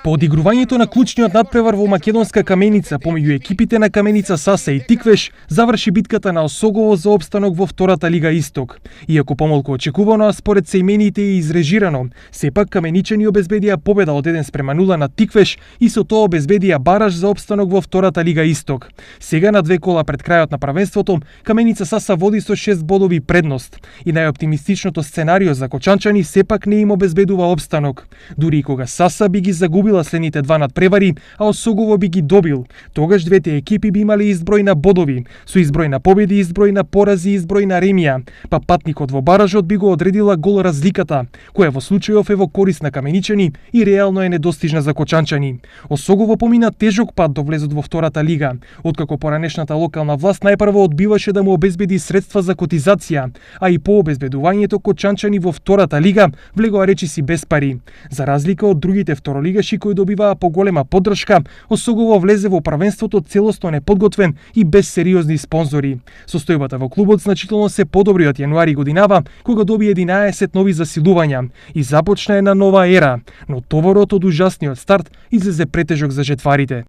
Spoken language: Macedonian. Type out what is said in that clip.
По одигрувањето на клучниот надпревар во македонска Каменица помеѓу екипите на Каменица Саса и Тиквеш заврши битката на Осогово за опстанок во втората Лига Исток. Иако помалку очекувано, а според сеимените и изрежирано, сепак каменичани обезбедија победа од 1:0 на Тиквеш и со тоа обезбедија бараж за опстанок во втората Лига Исток. Сега на 2 кола пред крајот на првенството, Каменица Саса води со 6 бодови предност и најоптимистичното сценарио за кочанчани сепак не им обезбедува опстанок. Дури и кога Саса би ги загубила следните два надпревари, а Осогово би ги добил, тогаш двете екипи би имале изброј на бодови, со изброј на победи, изброј на порази и изброј на ремија, па патникот во баражот би го одредила гол разликата, која во случајов е во корист на каменичани и реално е недостижна за кочанчани. Осогово помина тежок пат до влезот во втората лига, откако поранешната локална власт најпрво одбиваше да му обезбеди средства за котизација, а и по обезбедувањето кочанчани во втората лига влегоа речиси без пари. За разлика од другите второлигаши кои добиваа поголема поддршка, Осогово влезе во првенството целосно неподготвен и без сериозни спонзори. Состојбата во клубот значително се подобри од јануари годинава, кога доби 11 нови засилувања и започна една нова ера, но товарот од ужасниот старт излезе претежок за жетварите.